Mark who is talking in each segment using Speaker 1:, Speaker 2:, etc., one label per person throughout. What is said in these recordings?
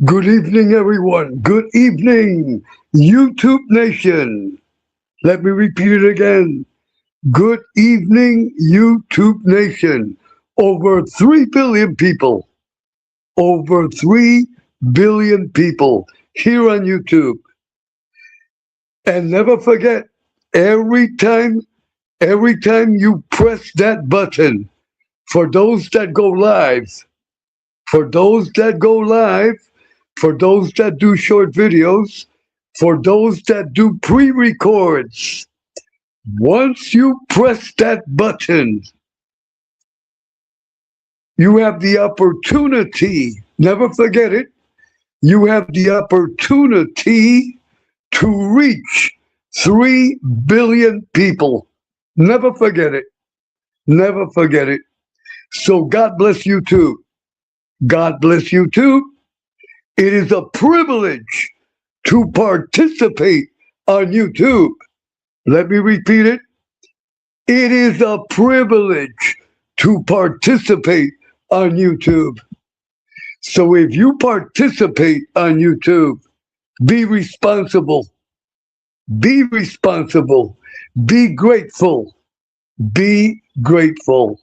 Speaker 1: Good evening, everyone. Good evening, YouTube Nation. Let me repeat it again. Good evening, YouTube Nation. Over 3 billion people, over 3 billion people here on YouTube. And never forget, every time, every time you press that button, for those that go live, for those that go live, for those that do short videos, for those that do pre-records, once you press that button, you have the opportunity, never forget it, you have the opportunity to reach 3 billion people. Never forget it. Never forget it. So God bless you too. God bless you too. It is a privilege to participate on YouTube. Let me repeat it. It is a privilege to participate on YouTube. So if you participate on YouTube, be responsible. Be responsible. Be grateful. Be grateful.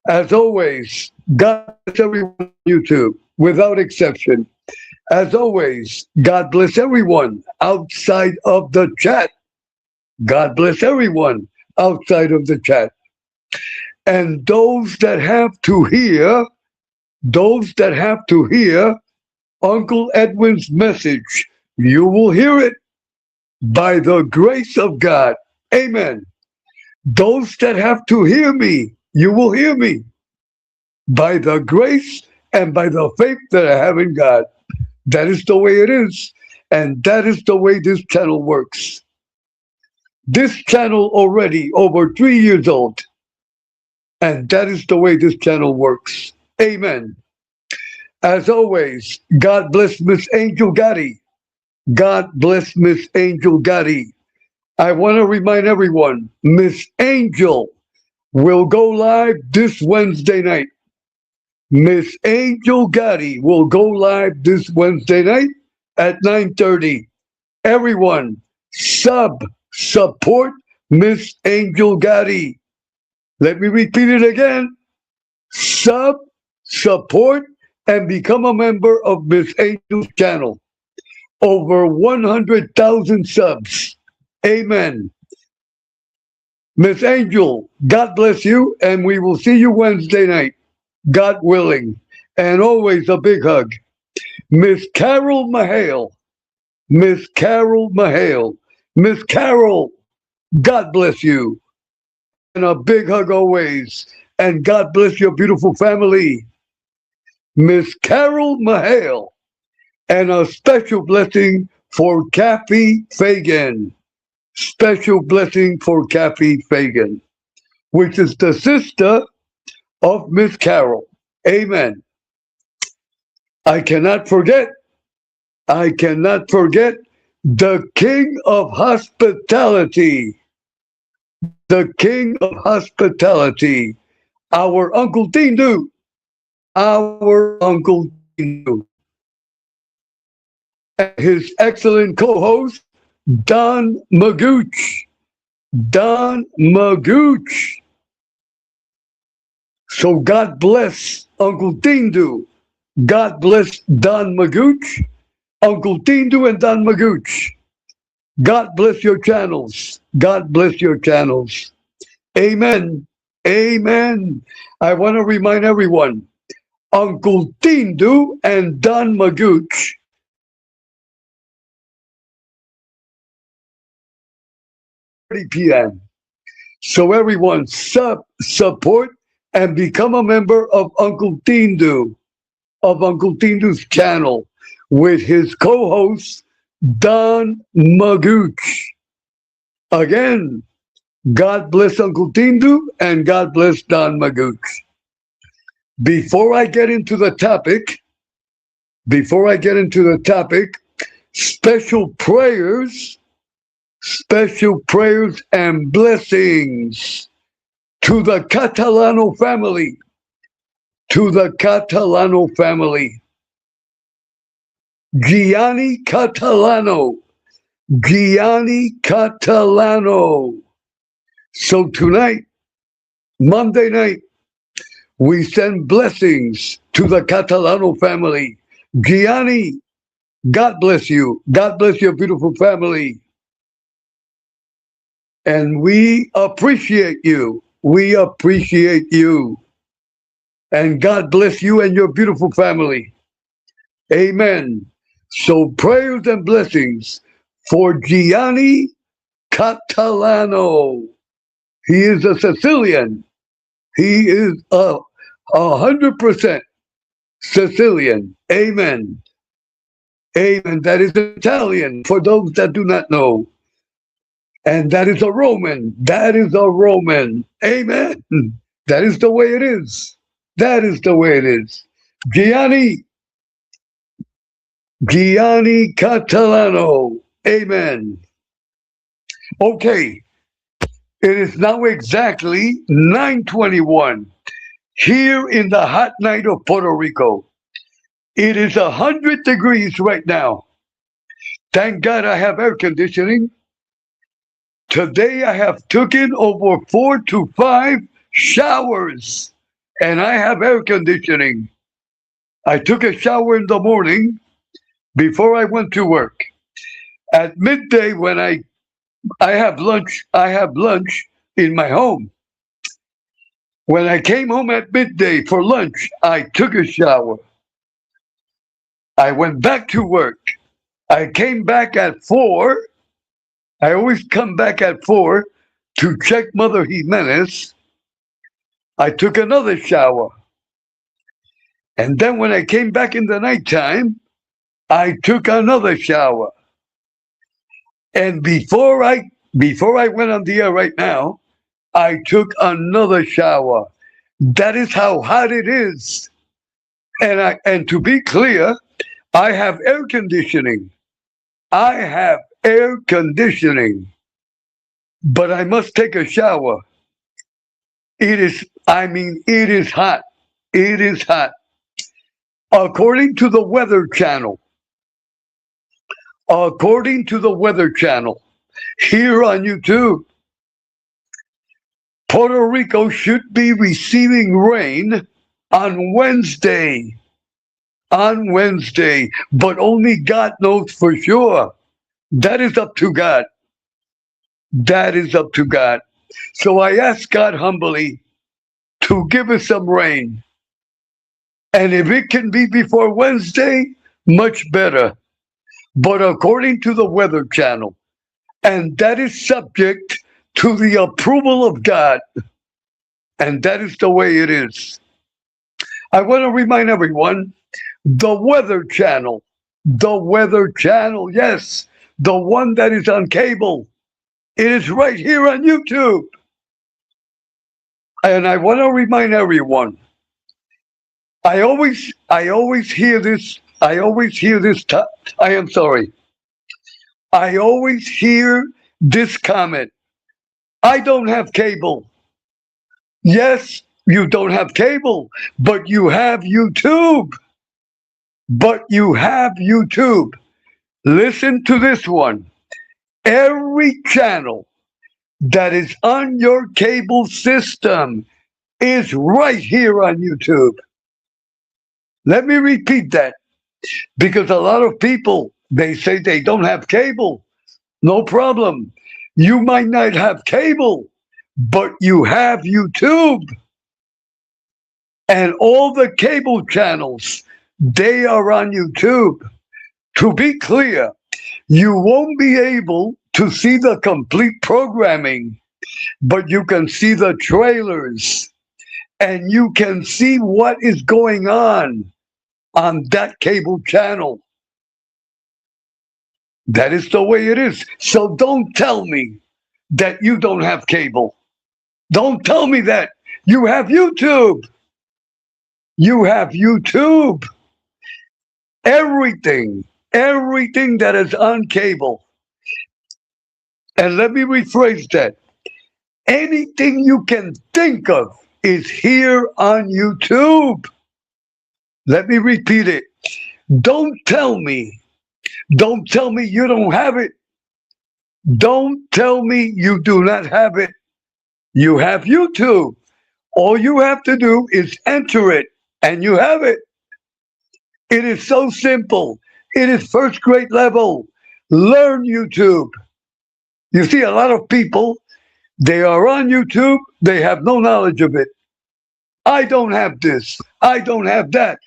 Speaker 1: As always, God bless everyone on YouTube, without exception. As always, God bless everyone outside of the chat. God bless everyone outside of the chat. And those that have to hear, those that have to hear Uncle Edwin's message, you will hear it by the grace of God. Amen. Those that have to hear me, you will hear me by the grace and by the faith that I have in God. That is the way it is. And that is the way this channel works. This channel already over 3 years old. And that is the way this channel works. Amen. As always, God bless Miss Angel Gotti. God bless Miss Angel Gotti. I want to remind everyone, Miss Angel will go live this Wednesday night. Miss Angel Gotti will go live this Wednesday night at 9:30. Everyone, support Miss Angel Gotti. Let me repeat it again. Support, and become a member of Miss Angel's channel. Over 100,000 subs. Amen. Miss Angel, God bless you, and we will see you Wednesday night, God willing. And always a big hug. Miss Carol Mahale. Miss Carol Mahale. Miss Carol, God bless you. And a big hug always. And God bless your beautiful family. Miss Carol Mahale. And a special blessing for Kathy Fagan. Special blessing for Kathy Fagan, which is the sister of Miss Carol. Amen. I cannot forget the King of Hospitality. The King of Hospitality, our Uncle Tindu. Our Uncle Tindu. And his excellent co-host, Don Magooch. Don Magooch. So God bless Uncle Tindu. God bless Don Magooch, Uncle Tindu and Don Magooch. God bless your channels. God bless your channels. Amen. Amen. I want to remind everyone, Uncle Tindu and Don Magooch p.m. So everyone support and become a member of Uncle Tindu's channel with his co-host Don Magooch. Again, God bless Uncle Tindu and God bless Don Magooch. Before I get into the topic, special prayers and blessings to the Catalano family. Gianni Catalano. Gianni Catalano. So tonight, Monday night, we send blessings to the Catalano family. Gianni, God bless you. God bless your beautiful family. And we appreciate you. We appreciate you. And God bless you and your beautiful family. Amen. So prayers and blessings for Gianni Catalano. He is a Sicilian. He is 100% Sicilian. Amen. Amen. That is Italian for those that do not know. And that is a Roman. That is a Roman. Amen. That is the way it is. That is the way it is. Gianni Catalano. Amen. Okay. It is now exactly 9:21 here in the hot night of Puerto Rico. It is 100 degrees right now. Thank God I have air conditioning. Today I have taken over 4 to 5 showers and I have air conditioning. I took a shower in the morning before I went to work. At midday when I have lunch in my home. When I came home at midday for lunch, I took a shower. I went back to work. I came back at 4. I always come back at 4 to check Mother Jimenez. I took another shower. And then when I came back in the nighttime, I took another shower. And before I went on the air right now, I took another shower. That is how hot it is. And to be clear, I have air conditioning. I have air conditioning. But I must take a shower. It is hot. It is hot. According to the Weather Channel, here on YouTube, Puerto Rico should be receiving rain on Wednesday. But only God knows for sure. That is up to God. So I ask God humbly to give us some rain. And if it can be before Wednesday, much better. But according to the Weather Channel, and that is subject to the approval of God. And that is the way it is. I want to remind everyone, the Weather Channel, yes, the one that is on cable, it is right here on YouTube. And I want to remind everyone, I always hear this comment. I don't have cable. Yes, you don't have cable, but you have YouTube. Listen to this one. Every channel that is on your cable system is right here on YouTube. Let me repeat that, because a lot of people, they say they don't have cable. No problem. You might not have cable, but you have YouTube. And all the cable channels, they are on YouTube. To be clear, you won't be able to see the complete programming, but you can see the trailers and you can see what is going on that cable channel. That is the way it is. So don't tell me that you don't have cable. Don't tell me that. You have YouTube. You have YouTube. Everything that is on cable. And let me rephrase that. Anything you can think of is here on YouTube. Let me repeat it. Don't tell me Don't tell me you don't have it. Don't tell me you do not have it. You have YouTube. All you have to do is enter it and you have it. It is so simple. It is first grade level. Learn YouTube. You see, a lot of people, they are on YouTube, they have no knowledge of it. I don't have this. I don't have that.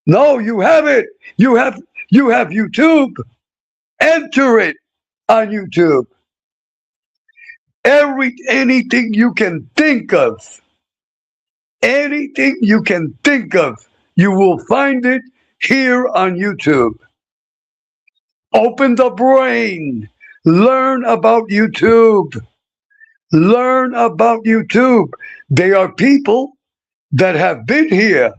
Speaker 1: No, you have it. You have YouTube. Enter it on YouTube. Anything you can think of, anything you can think of, you will find it here on YouTube. Open the brain. Learn about YouTube. Learn about YouTube. They are people that have been here.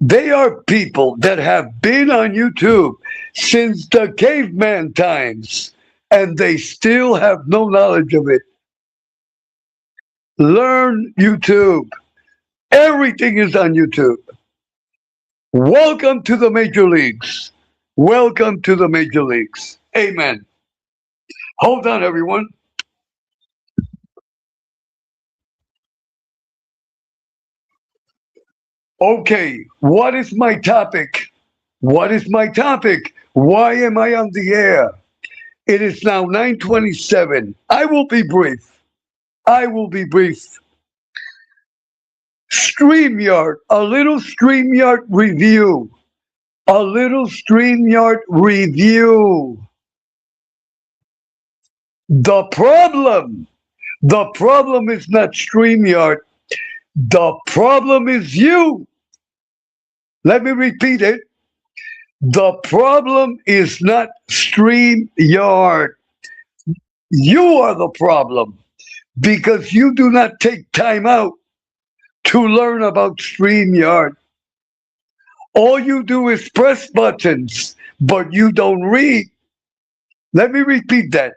Speaker 1: They are people that have been on YouTube since the caveman times, and they still have no knowledge of it. Learn YouTube. Everything is on YouTube. Welcome to the major leagues. Welcome to the major leagues. Amen. Hold on, everyone. Okay, what is my topic? What is my topic? Why am I on the air? It is now 9:27. I will be brief. I will be brief. Streamyard, a little Streamyard review. A little Streamyard review. The problem is not Streamyard. The problem is you. Let me repeat it. The problem is not Streamyard. You are the problem because you do not take time out to learn about Streamyard. All you do is press buttons, but you don't read. Let me repeat that.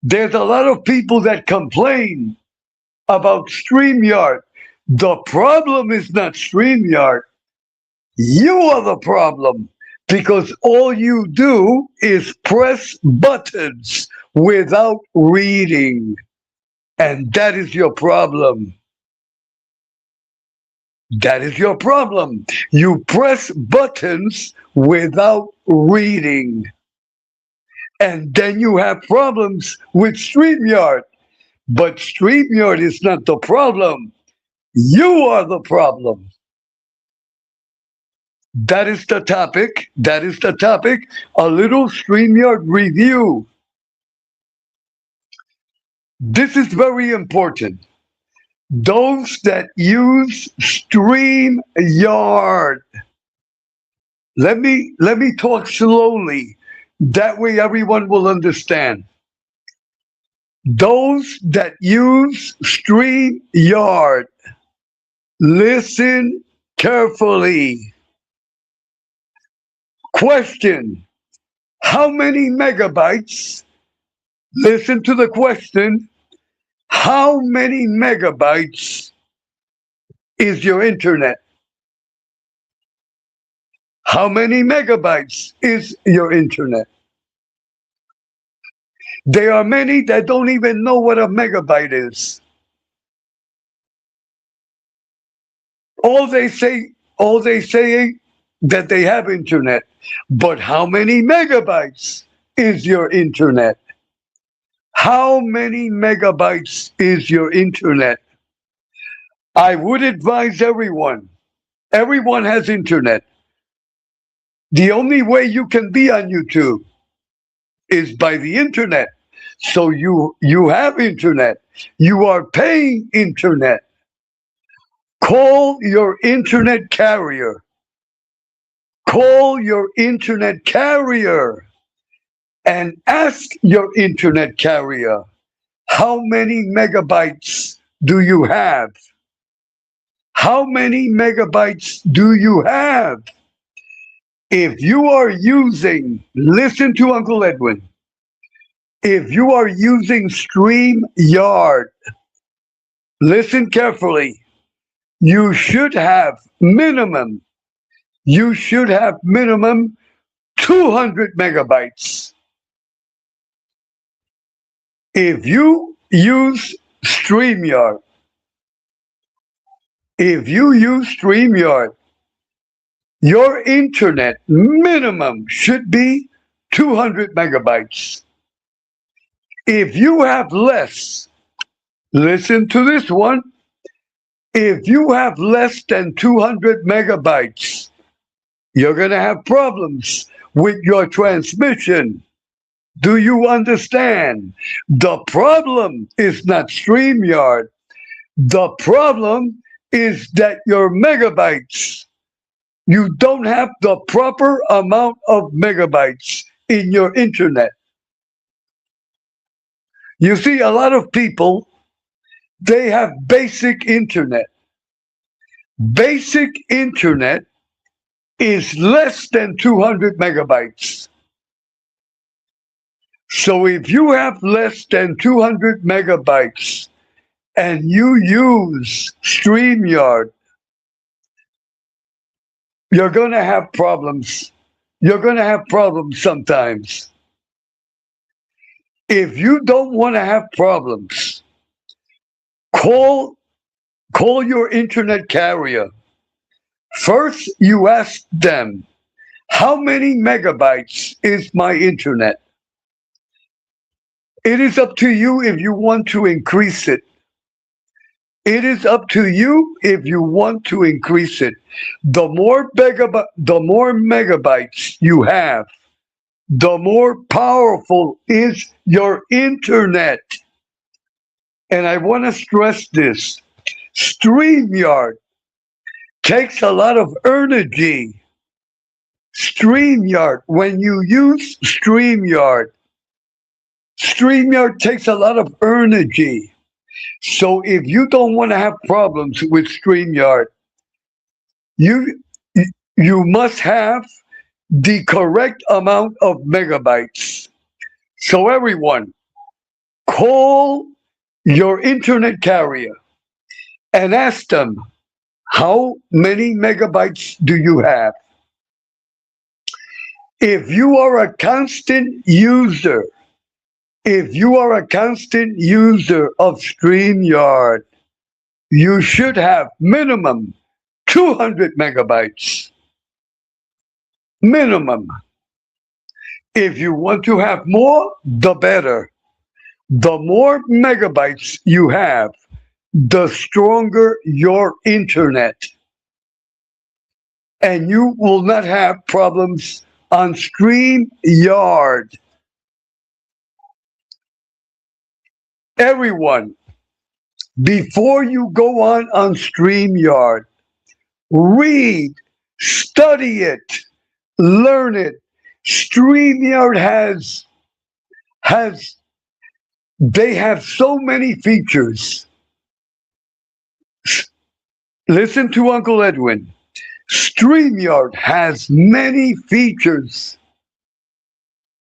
Speaker 1: There's a lot of people that complain about Streamyard. The problem is not Streamyard. You are the problem because all you do is press buttons without reading. And that is your problem. That is your problem. You press buttons without reading. And then you have problems with Streamyard. But Streamyard is not the problem. You are the problem. That is the topic. That is the topic. A little Streamyard review. This is very important. Those that use Streamyard. Let me talk slowly. That way everyone will understand. Those that use Streamyard, listen carefully. Question: how many megabytes? Listen to the question. How many megabytes is your internet? How many megabytes is your internet? There are many that don't even know what a megabyte is. All they say that they have internet. But how many megabytes is your internet? How many megabytes is your internet? I would advise everyone has internet. The only way you can be on YouTube is by the internet. So you have internet. You are paying internet. Call your internet carrier. Call your internet carrier and ask your internet carrier, how many megabytes do you have? How many megabytes do you have? If you are using, listen to Uncle Edwin, if you are using Streamyard, listen carefully, you should have minimum, you should have minimum 200 megabytes. If you use StreamYard, your internet minimum should be 200 megabytes. If you have less, listen to this one. If you have less than 200 megabytes, you're going to have problems with your transmission. Do you understand? The problem is not StreamYard. The problem is that your megabytes, you don't have the proper amount of megabytes in your internet. You see, a lot of people, they have basic internet. Basic internet is less than 200 megabytes. So if you have less than 200 megabytes and you use StreamYard, you're going to have problems. You're going to have problems sometimes. If you don't want to have problems, call your internet carrier. First, you ask them, how many megabytes is my internet? It is up to you if you want to increase it. It is up to you if you want to increase it. The more megabytes you have, the more powerful is your internet. And I want to stress this. StreamYard takes a lot of energy. StreamYard, when you use StreamYard takes a lot of energy. So if you don't want to have problems with StreamYard, you must have the correct amount of megabytes. So everyone, call your internet carrier and ask them, how many megabytes do you have? If you are a constant user of StreamYard, you should have minimum 200 megabytes. Minimum. If you want to have more, the better. The more megabytes you have, the stronger your internet. And you will not have problems on StreamYard. Everyone, before you go on StreamYard, read, study it, learn it. StreamYard they have so many features. Listen to Uncle Edwin. StreamYard has many features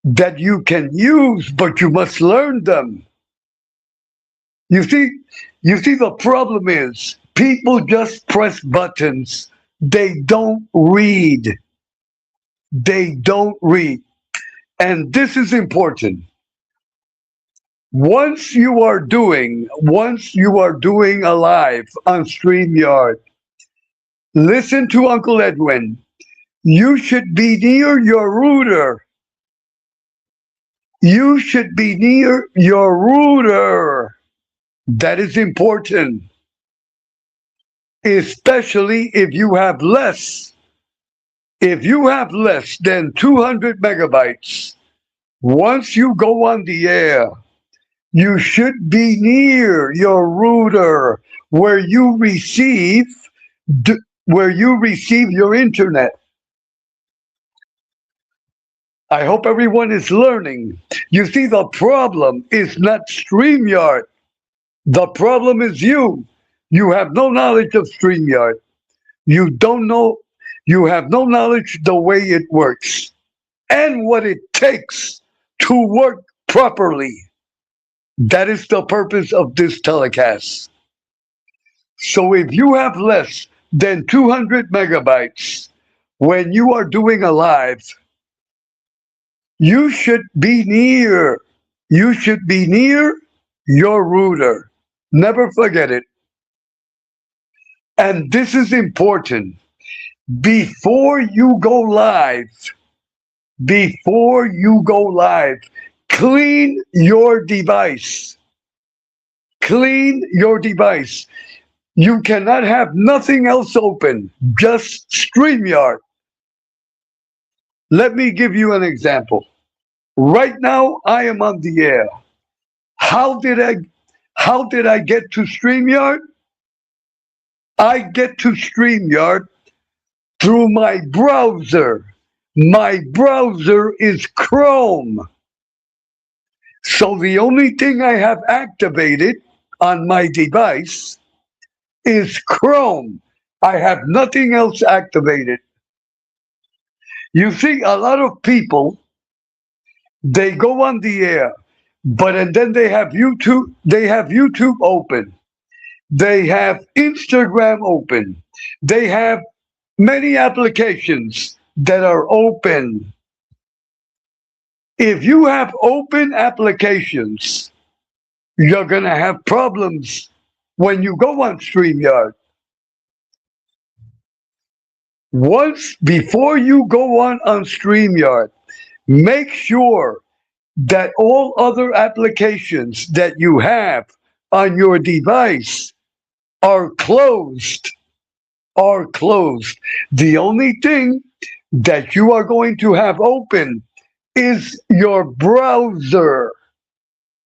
Speaker 1: that you can use, but you must learn them. You see, the problem is people just press buttons. They don't read. They don't read. And this is important. Once you are doing a live on StreamYard, listen to Uncle Edwin. You should be near your router. You should be near your router. That is important. Especially if you have less. If you have less than 200 megabytes, once you go on the air, you should be near your router where you receive your internet. I hope everyone is learning. You see, the problem is not StreamYard. The problem is you. You have no knowledge of StreamYard. You don't know, you have no knowledge the way it works and what it takes to work properly. That is the purpose of this telecast. So if you have less than 200 megabytes, when you are doing a live, you should be near. You should be near your router. Never forget it. And this is important. Before you go live, before you go live, clean your device. Clean your device. You cannot have nothing else open, just StreamYard. Let me give you an example. Right now, I am on the air. How did I get to StreamYard? I get to StreamYard through my browser. My browser is Chrome. So the only thing I have activated on my device is Chrome. I have nothing else activated. You see, a lot of people, they go on the air, and then they have YouTube open. They have Instagram open. They have many applications that are open. If you have open applications, you're going to have problems when you go on StreamYard. Before you go on StreamYard, make sure that all other applications that you have on your device are closed. Are closed. The only thing that you are going to have open is your browser.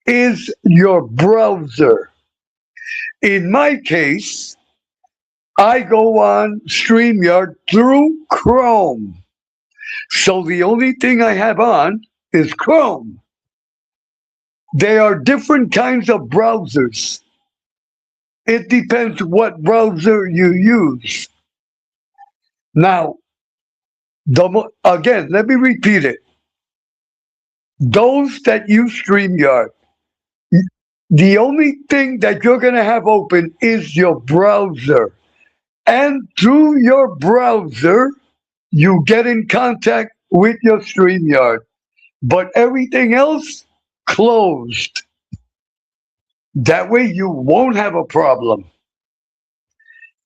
Speaker 1: Is your browser. In my case, I go on StreamYard through Chrome. So the only thing I have on is Chrome. There are different kinds of browsers. It depends what browser you use. Now, again, let me repeat it. Those that use StreamYard, the only thing that you're going to have open is your browser. And through your browser, you get in contact with your StreamYard. But everything else, closed. That way you won't have a problem.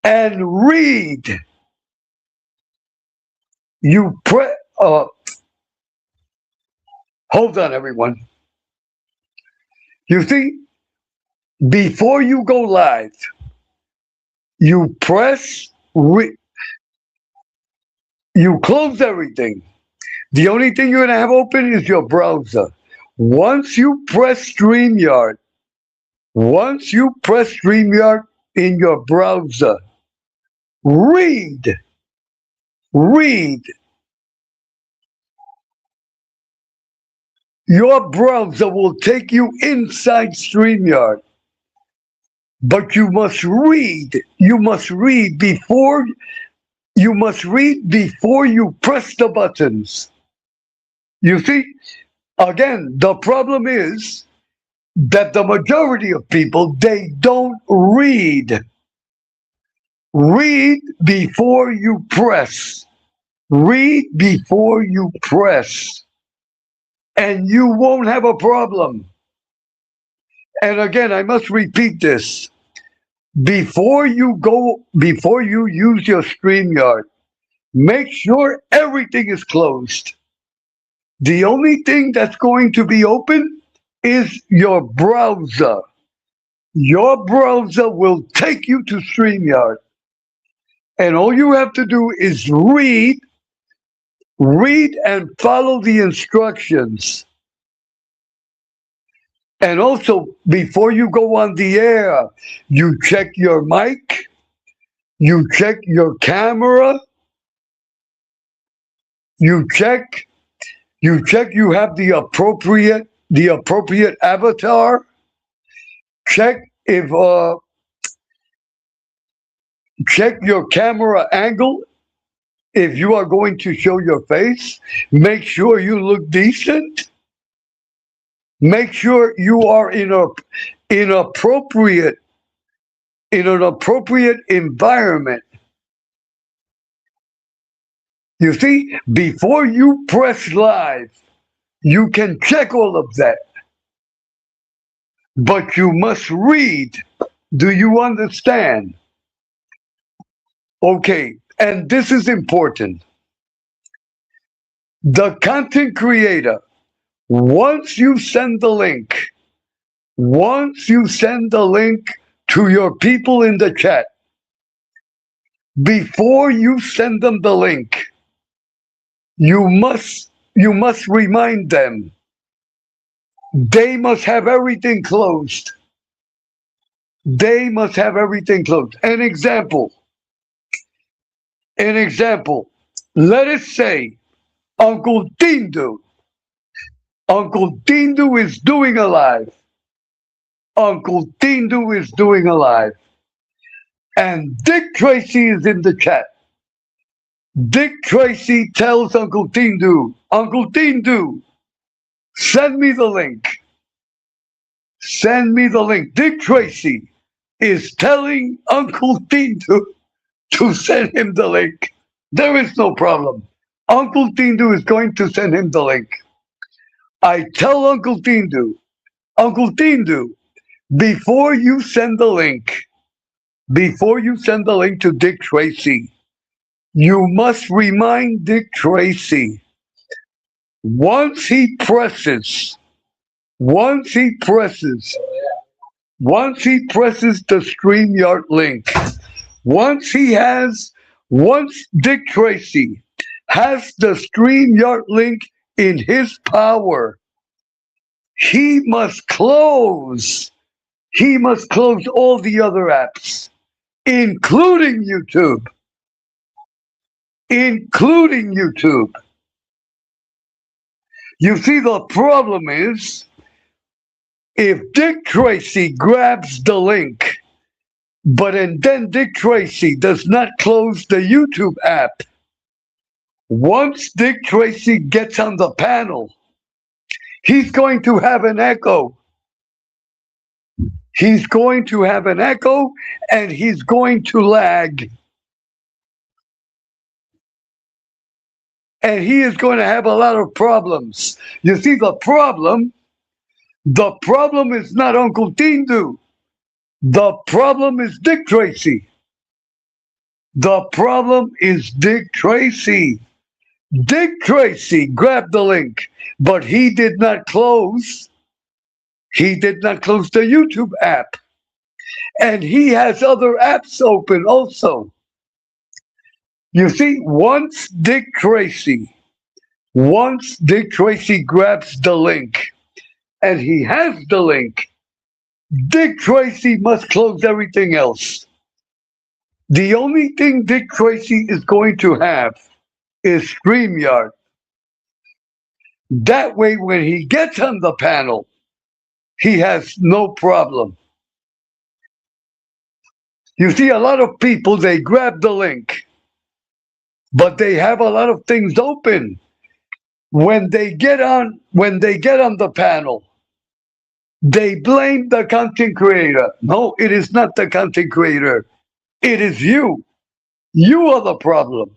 Speaker 1: And read. Hold on, everyone. You see, before you go live, you you close everything. The only thing you're going to have open is your browser. Once you press StreamYard in your browser, read. Your browser will take you inside StreamYard. But you must read. You must read before you press the buttons. You see, again, the problem is that the majority of people, they don't read. Read before you press. Read before you press. And you won't have a problem. And again, I must repeat this. Before you use your StreamYard, make sure everything is closed. The only thing that's going to be open is your browser. Your browser will take you to StreamYard. And all you have to do is read and follow the instructions. And also, before you go on the air, you check your mic, you check your camera, you check you have the appropriate avatar. Check your camera angle. If you are going to show your face, make sure you look decent. Make sure you are in an appropriate environment. You see, before you press live, you can check all of that, but you must read. Do you understand? Okay, and this is important. The content creator, once you send the link, once you send the link to your people in the chat, before you send them the link, you must remind them they must have everything closed. They must have everything closed. An example. Let us say Uncle Tindu. Uncle Tindu is doing a live. Uncle Tindu is doing a live. And Dick Tracy is in the chat. Dick Tracy tells Uncle Tindu, send me the link. Send me the link. Dick Tracy is telling Uncle Tindu to send him the link. There is no problem. Uncle Tindu is going to send him the link. I tell Uncle Tindu, before you send the link to Dick Tracy, you must remind Dick Tracy, once he presses the Streamyard link, once Dick Tracy has the Streamyard link in his power, he must close all the other apps, including YouTube. You see, the problem is, if Dick Tracy grabs the link, and then Dick Tracy does not close the YouTube app, once Dick Tracy gets on the panel, he's going to have an echo. He's going to have an echo, and he's going to lag. And he is going to have a lot of problems. You see, the problem is not Uncle Tindu. The problem is Dick Tracy. The problem is Dick Tracy. Dick Tracy grabbed the link, but he did not close. He did not close the YouTube app. And he has other apps open also. You see, once Dick Tracy grabs the link, and he has the link, Dick Tracy must close everything else. The only thing Dick Tracy is going to have is Streamyard. That way, when he gets on the panel, he has no problem. You see, a lot of people, they grab the link, but they have a lot of things open. When they get on the panel, they blame the content creator. No, it is not the content creator. It is you. You are the problem.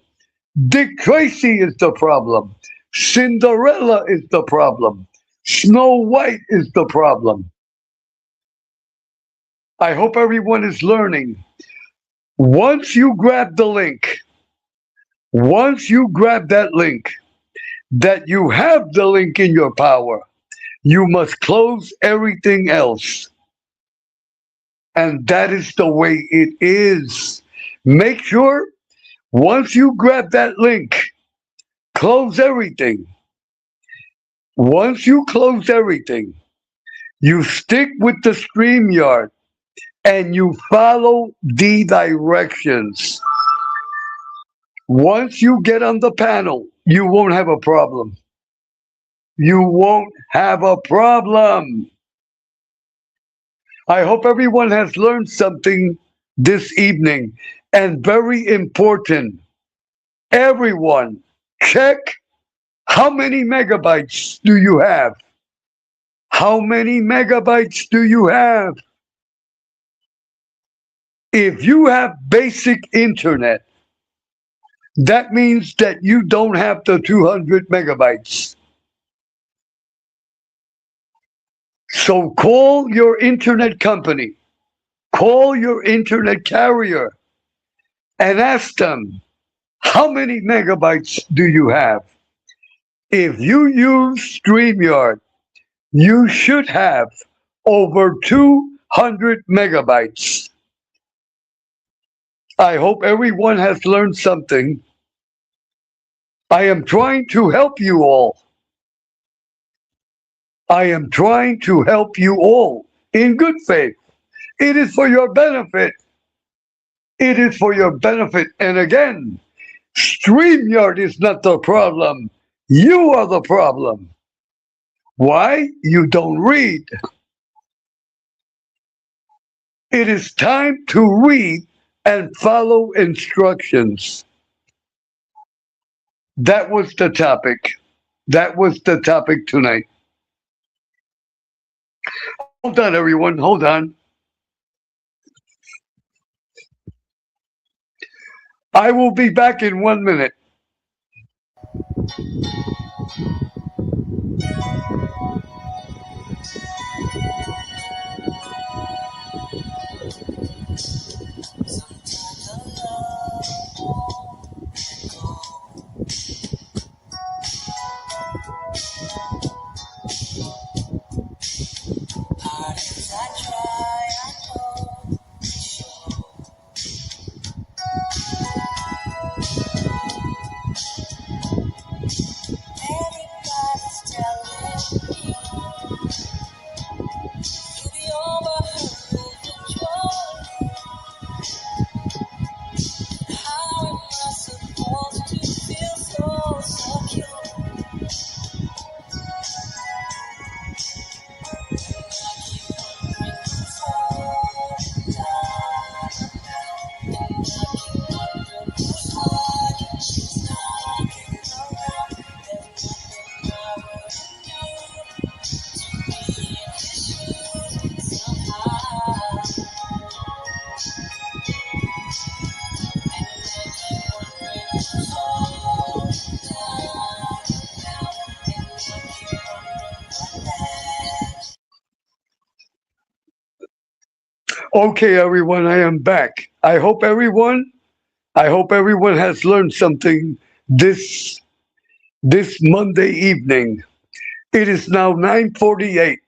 Speaker 1: Dick Tracy is the problem. Cinderella is the problem. Snow White is the problem. I hope everyone is learning. Once you grab the link, once you grab that link, that you have the link in your power, you must close everything else. And that is the way it is. Make sure once you grab that link, close everything. Once you close everything, you stick with the Streamyard and you follow the directions. Once you get on the panel, you won't have a problem. You won't have a problem. I hope everyone has learned something this evening. And very important, everyone, check how many megabytes do you have? How many megabytes do you have? If you have basic internet, That means that you don't have the 200 megabytes. So call your internet company, call your internet carrier, and ask them, how many megabytes do you have? If you use StreamYard, you should have over 200 megabytes. I hope everyone has learned something. I am trying to help you all. I am trying to help you all in good faith. It is for your benefit. It is for your benefit. And again, StreamYard is not the problem. You are the problem. Why? You don't read. It is time to read and follow instructions. That was the topic. That was the topic tonight. Hold on, everyone. Hold on. I will be back in 1 minute. Okay, everyone, I am back. I hope everyone has learned something this Monday evening. It is now 9:48.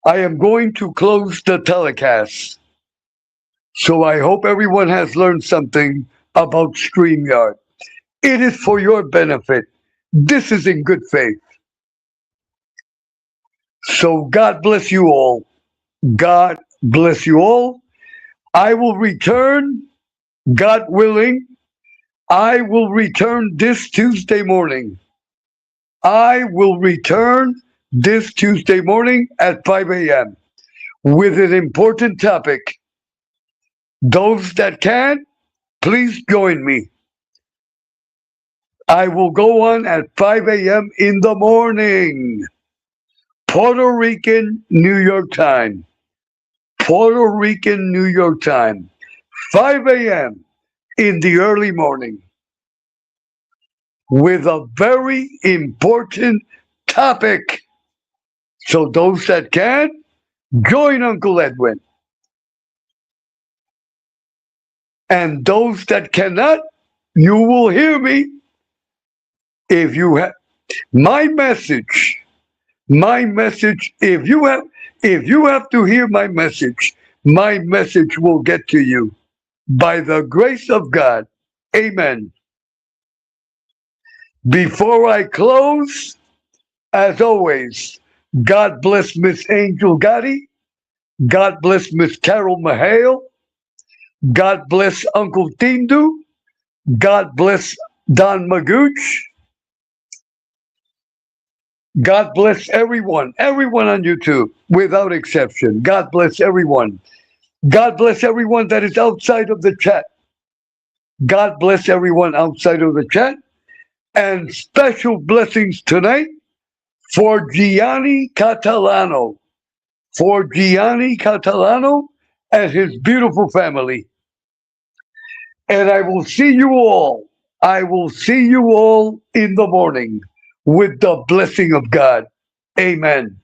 Speaker 1: I am going to close the telecast. So I hope everyone has learned something about StreamYard. It is for your benefit. This is in good faith. So God bless you all. God bless you all. I will return, God willing, I will return this Tuesday morning. I will return this Tuesday morning at 5 a.m. with an important topic. Those that can, please join me. I will go on at 5 a.m. in the morning, Puerto Rican, New York time. Puerto Rican, New York time. 5 a.m. in the early morning with a very important topic. So those that can, join Uncle Edwin. And those that cannot, you will hear me. If you have my message, if you have to hear my message will get to you by the grace of God. Amen. Before I close, as always, God bless Miss Angel Gotti. God bless Miss Carol Mahale. God bless Uncle Tindu. God bless Don Magooch. God bless everyone on YouTube, without exception. God bless everyone. God bless everyone that is outside of the chat. God bless everyone outside of the chat. And special blessings tonight for Gianni Catalano. For Gianni Catalano and his beautiful family. And I will see you all I will see you all in the morning with the blessing of God. Amen.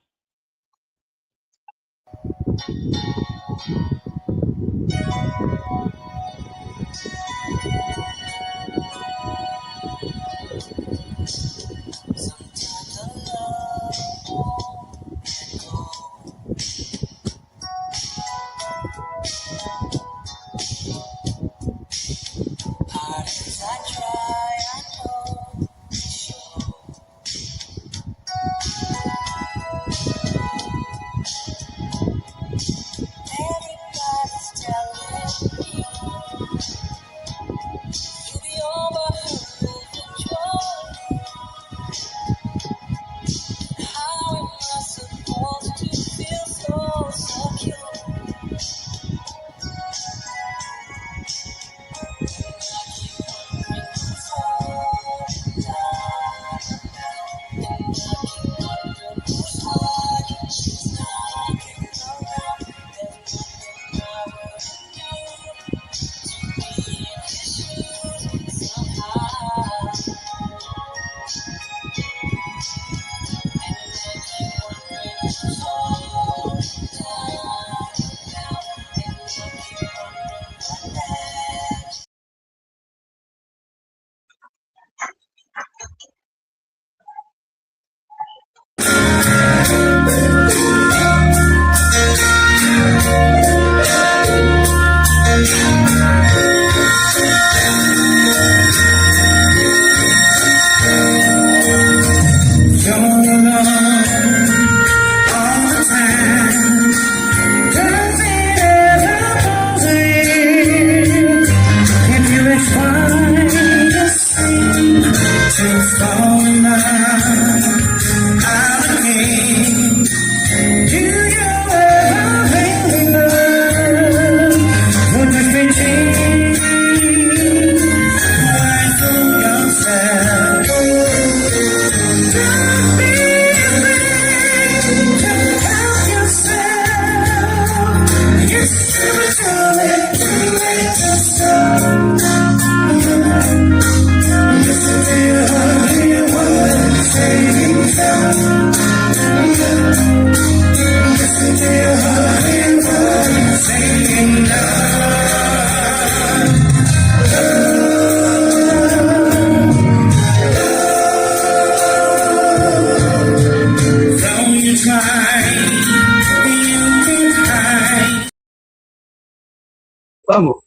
Speaker 1: Vamos.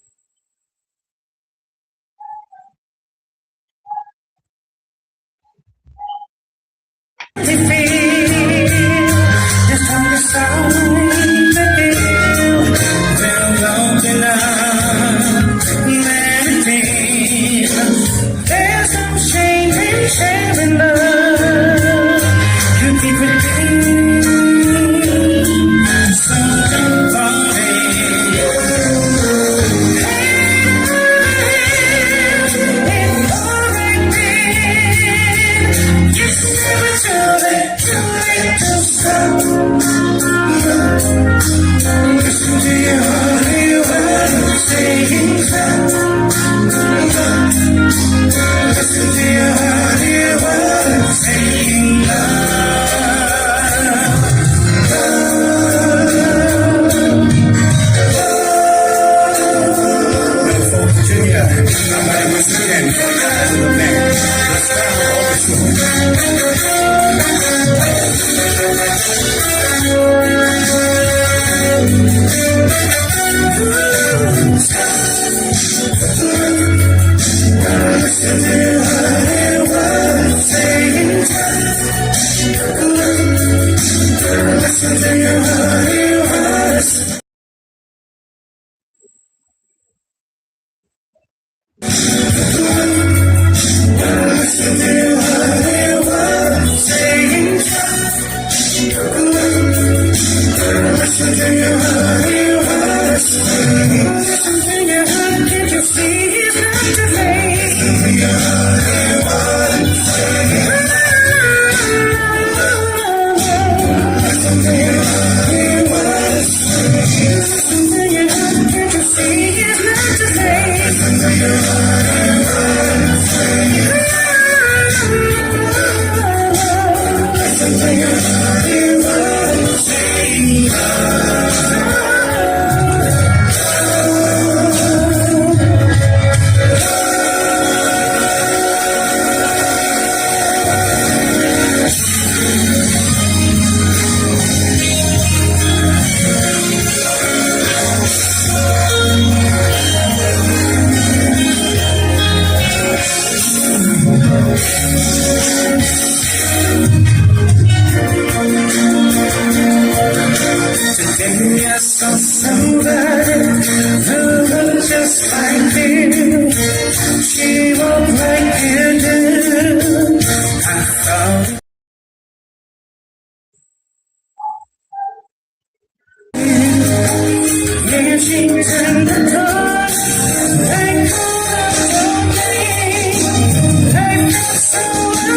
Speaker 2: Kings in the dark, they call us name. They got so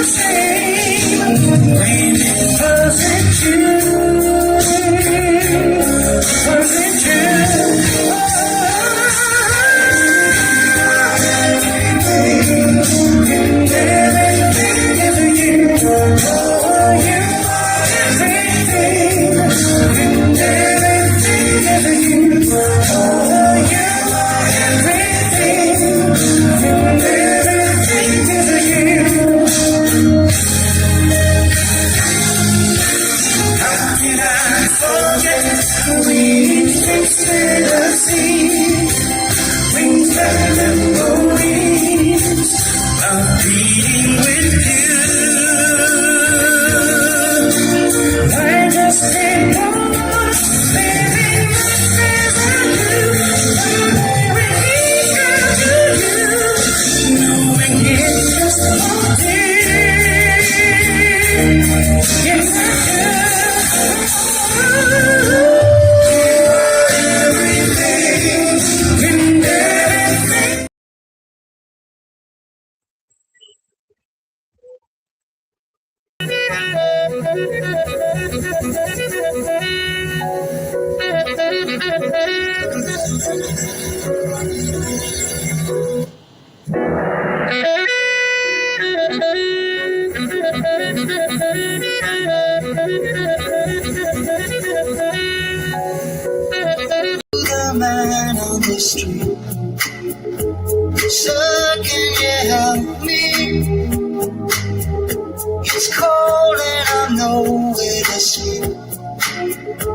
Speaker 2: ashamed when it wasn't you. Wasn't you?
Speaker 3: The man on the street, sir, can you help me? It's cold and I'm nowhere to sleep.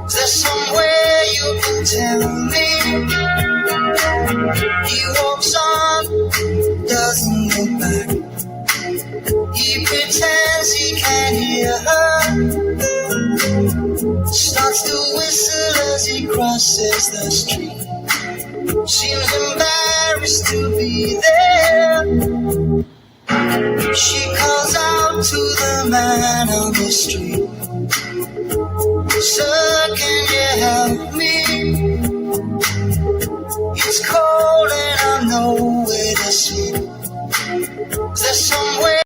Speaker 3: Is there somewhere you can tell me? He walks on, doesn't look back. He pretends he can't hear her. Starts to whistle as he crosses the street. Seems embarrassed to be there. She calls out to the man on the street, sir, can you help me? It's cold and I'm nowhere to sleep. Is there somewhere?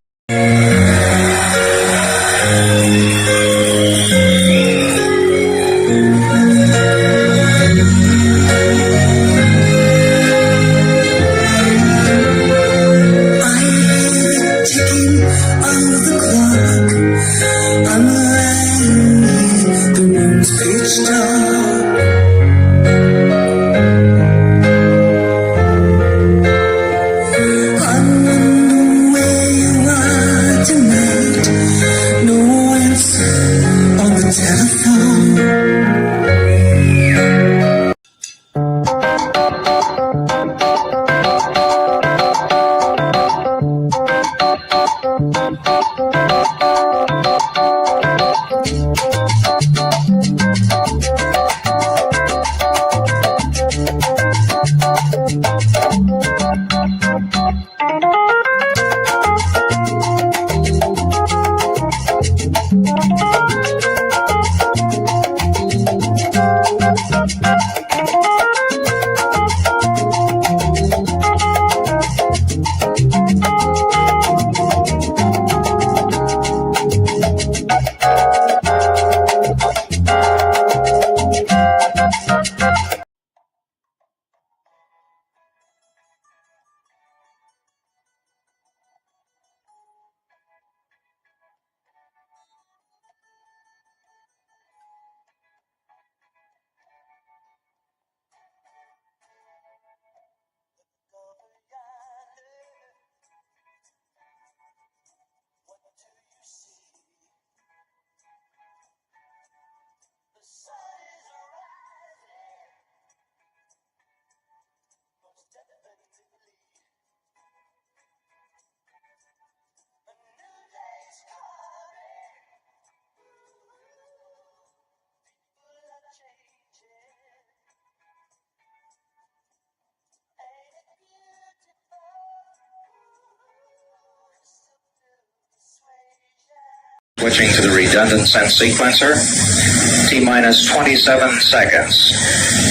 Speaker 4: Switching to the redundant sense sequencer. T-minus 27 seconds.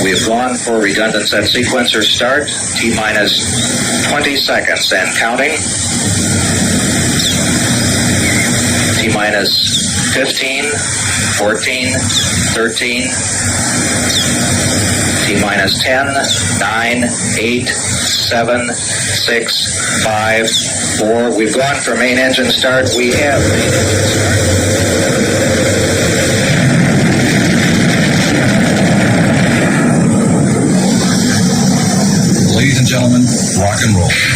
Speaker 4: We have gone for redundant set sequencer start. T-minus 20 seconds and counting. T-minus 15, 14, 13, T-minus 10, 9, 8, 7, 6, 5, 4. We've gone for main engine start. We have main engine start.
Speaker 5: Ladies and gentlemen, rock and roll.